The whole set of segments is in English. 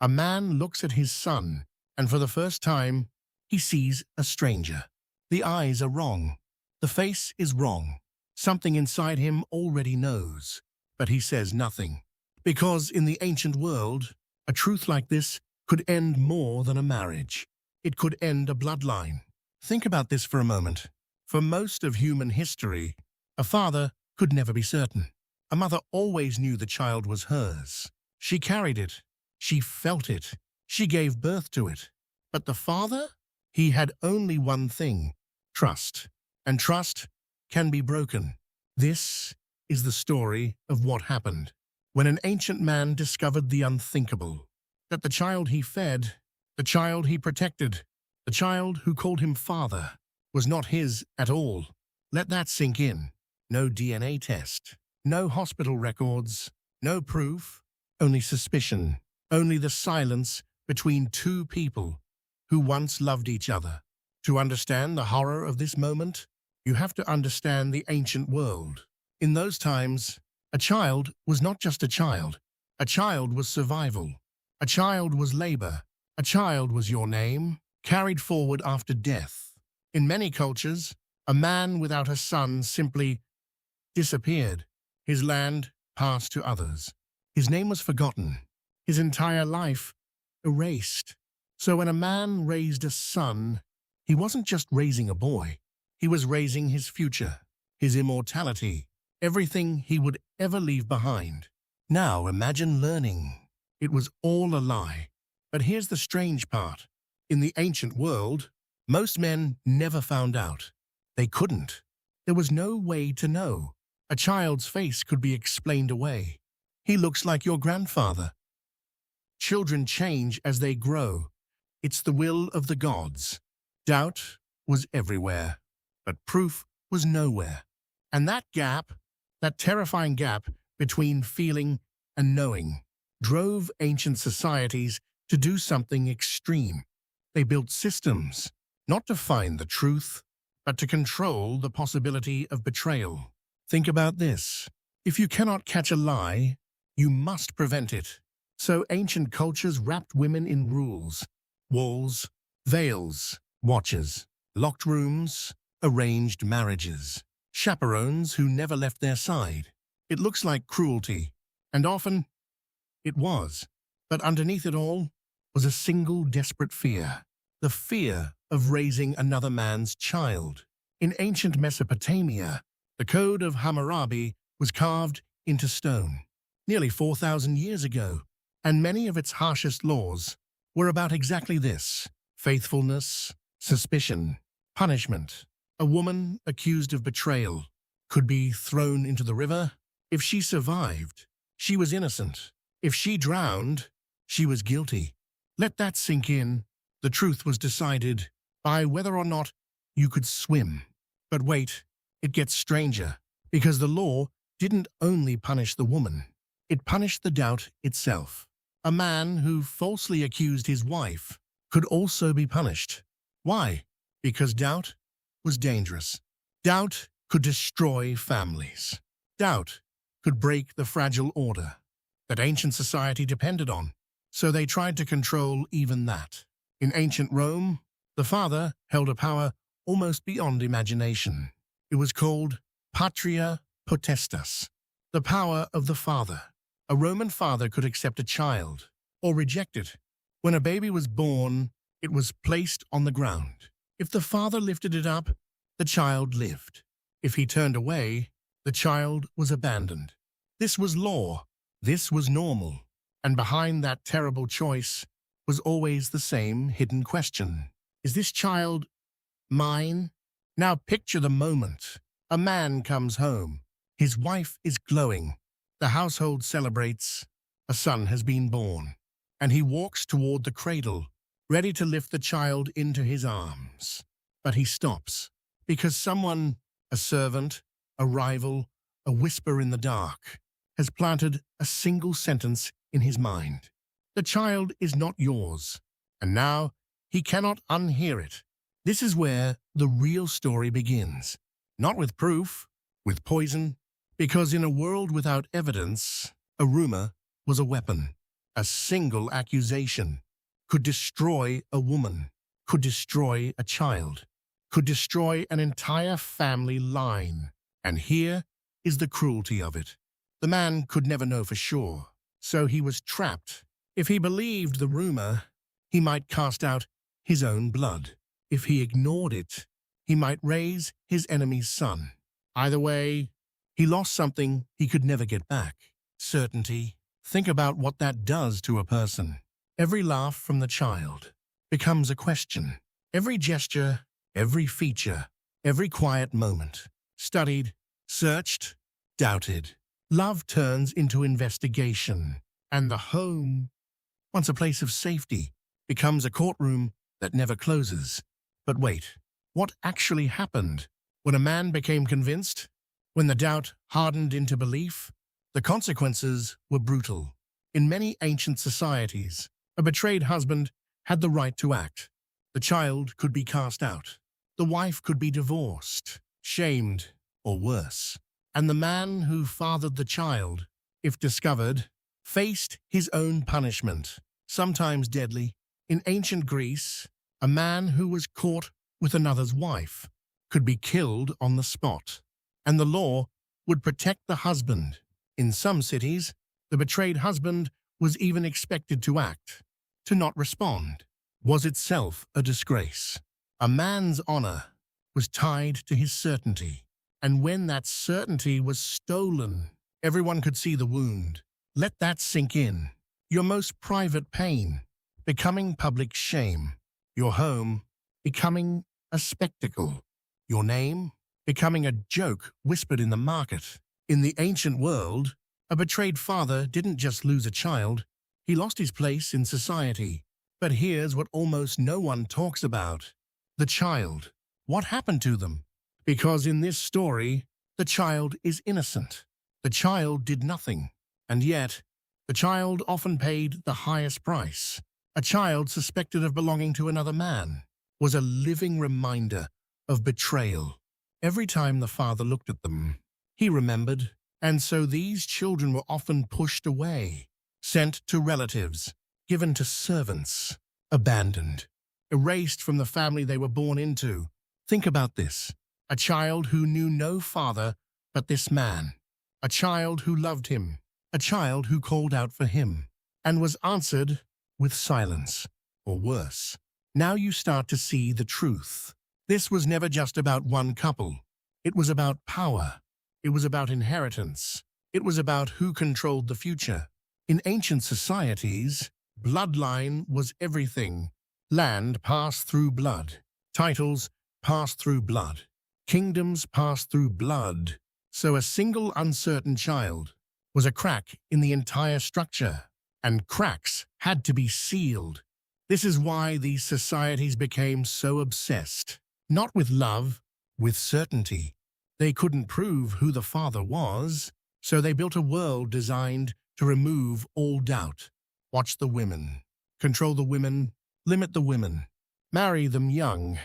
A man looks at his son, and for the first time, he sees a stranger. The eyes are wrong. The face is wrong. Something inside him already knows, but he says nothing. Because in the ancient world, a truth like this could end more than a marriage. It could end a bloodline. Think about this for a moment. For most of human history, a father could never be certain. A mother always knew the child was hers. She carried it. She felt it. She gave birth to it. But the father? He had only one thing: trust. And trust can be broken. This is the story of what happened when an ancient man discovered the unthinkable. That the child he fed, the child he protected, the child who called him father, was not his at all. Let that sink in. No DNA test, no hospital records, no proof, only suspicion, only the silence between two people who once loved each other. To understand the horror of this moment, you have to understand the ancient world. In those times, a child was not just a child. A child was survival. A child was labor. A child was your name, carried forward after death. In many cultures, a man without a son simply disappeared. His land passed to others. His name was forgotten. His entire life erased. So when a man raised a son, he wasn't just raising a boy. He was raising his future, his immortality, everything he would ever leave behind. Now imagine learning. It was all a lie. But here's the strange part. In the ancient world, most men never found out. They couldn't. There was no way to know. A child's face could be explained away. He looks like your grandfather. Children change as they grow. It's the will of the gods. Doubt was everywhere, but proof was nowhere. And that gap, that terrifying gap between feeling and knowing, drove ancient societies to do something extreme. They built systems, not to find the truth, but to control the possibility of betrayal. Think about this. If you cannot catch a lie, you must prevent it. So ancient cultures wrapped women in rules, walls, veils, watches, locked rooms, arranged marriages, chaperones who never left their side. It looks like cruelty, and often it was. But underneath it all was a single desperate fear, the fear of raising another man's child. In ancient Mesopotamia, the code of Hammurabi was carved into stone nearly 4,000 years ago, and many of its harshest laws were about exactly this: faithfulness, suspicion, punishment. A woman accused of betrayal could be thrown into the river. If she survived, she was innocent. If she drowned, she was guilty. Let that sink in. The truth was decided by whether or not you could swim. But wait, it gets stranger, because the law didn't only punish the woman. It punished the doubt itself. A man who falsely accused his wife could also be punished. Why? Because doubt was dangerous. Doubt could destroy families. Doubt could break the fragile order that ancient society depended on. So they tried to control even that. In ancient Rome, the father held a power almost beyond imagination. It was called patria potestas, the power of the father. A Roman father could accept a child or reject it. When a baby was born, it was placed on the ground. If the father lifted it up, the child lived. If he turned away, the child was abandoned. This was law. This was normal. And behind that terrible choice was always the same hidden question. Is this child mine? Now picture the moment. A man comes home. His wife is glowing. The household celebrates. A son has been born. And he walks toward the cradle, ready to lift the child into his arms. But he stops, because someone, a servant, a rival, a whisper in the dark, has planted a single sentence in his mind. The child is not yours, and now he cannot unhear it. This is where the real story begins. Not with proof, with poison, because in a world without evidence, a rumor was a weapon. A single accusation could destroy a woman, could destroy a child, could destroy an entire family line. And here is the cruelty of it. The man could never know for sure, so he was trapped. If he believed the rumor, he might cast out his own blood. If he ignored it, he might raise his enemy's son. Either way, he lost something he could never get back. Certainty. Think about what that does to a person. Every laugh from the child becomes a question. Every gesture, every feature, every quiet moment. Studied, searched, doubted. Love turns into investigation. And the home, once a place of safety, becomes a courtroom that never closes. But wait, what actually happened? When a man became convinced, when the doubt hardened into belief, the consequences were brutal. In many ancient societies, a betrayed husband had the right to act. The child could be cast out. The wife could be divorced, shamed, or worse. And the man who fathered the child, if discovered, faced his own punishment, sometimes deadly. In ancient Greece, a man who was caught with another's wife could be killed on the spot, and the law would protect the husband. In some cities, the betrayed husband was even expected to act. To not respond was itself a disgrace. A man's honor was tied to his certainty, and when that certainty was stolen, everyone could see the wound. Let that sink in. Your most private pain becoming public shame. Your home becoming a spectacle. Your name becoming a joke whispered in the market. In the ancient world, a betrayed father didn't just lose a child, he lost his place in society. But here's what almost no one talks about. The child. What happened to them? Because in this story, the child is innocent. The child did nothing. And yet, the child often paid the highest price. A child suspected of belonging to another man was a living reminder of betrayal. Every time the father looked at them, he remembered, and so these children were often pushed away, sent to relatives, given to servants, abandoned, erased from the family they were born into. Think about this. A child who knew no father but this man. A child who loved him. A child who called out for him and was answered with silence, or worse. Now you start to see the truth. This was never just about one couple. It was about power. It was about inheritance. It was about who controlled the future. In ancient societies, bloodline was everything. Land passed through blood. Titles passed through blood. Kingdoms passed through blood. So a single uncertain child was a crack in the entire structure, and cracks had to be sealed. This is why these societies became so obsessed. Not with love, with certainty. They couldn't prove who the father was, so they built a world designed to remove all doubt. Watch the women. Control the women. Limit the women. Marry them young.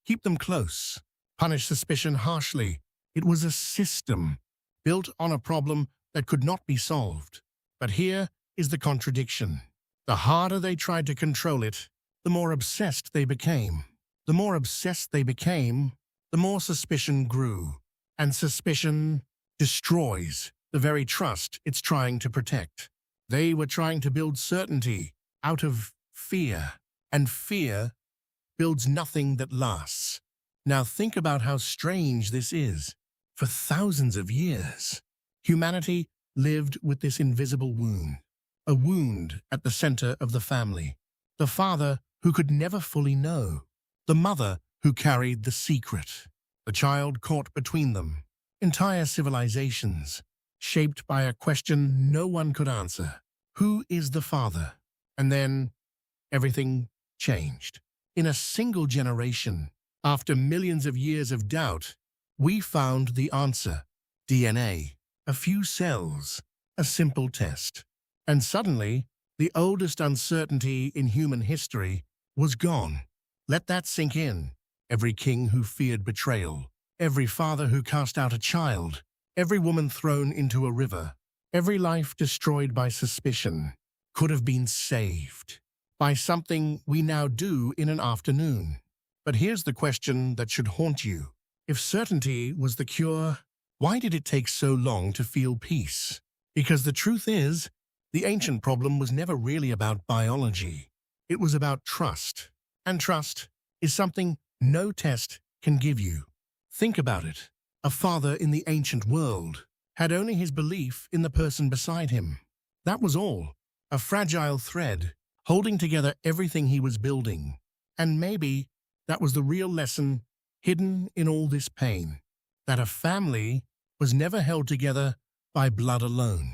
Keep them close. Punish suspicion harshly. It was a system built on a problem that could not be solved. But here is the contradiction. The harder they tried to control it, the more obsessed they became. The more obsessed they became, the more suspicion grew. And suspicion destroys the very trust it's trying to protect. They were trying to build certainty out of fear, and fear builds nothing that lasts. Now think about how strange this is. For thousands of years, humanity lived with this invisible wound. A wound at the center of the family. The father who could never fully know. The mother who carried the secret. The child caught between them. Entire civilizations, shaped by a question no one could answer. Who is the father? And then, everything changed. In a single generation, after millions of years of doubt, we found the answer. DNA. A few cells. A simple test. And suddenly, the oldest uncertainty in human history was gone. Let that sink in. Every king who feared betrayal. Every father who cast out a child. Every woman thrown into a river. Every life destroyed by suspicion could have been saved by something we now do in an afternoon. But here's the question that should haunt you. If certainty was the cure, why did it take so long to feel peace? Because the truth is, the ancient problem was never really about biology. It was about trust. And trust is something no test can give you. Think about it. A father in the ancient world had only his belief in the person beside him. That was all. A fragile thread holding together everything he was building. And maybe that was the real lesson hidden in all this pain. That a family was never held together by blood alone.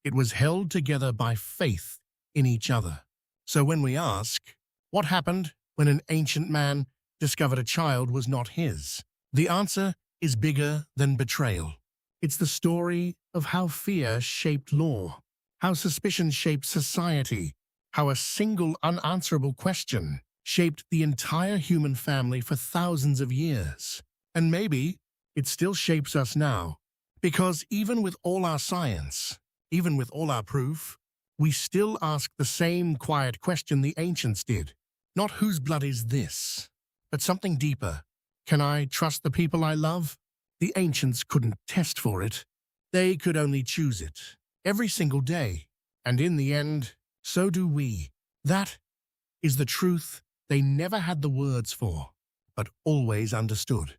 It was held together by faith in each other. So when we ask, what happened when an ancient man discovered a child was not his? The answer is bigger than betrayal. It's the story of how fear shaped law, how suspicion shaped society, how a single unanswerable question shaped the entire human family for thousands of years. And maybe it still shapes us now, because even with all our science, even with all our proof, we still ask the same quiet question the ancients did. Not whose blood is this, but something deeper. Can I trust the people I love? The ancients couldn't test for it. They could only choose it every single day. And in the end, so do we. That is the truth they never had the words for, but always understood.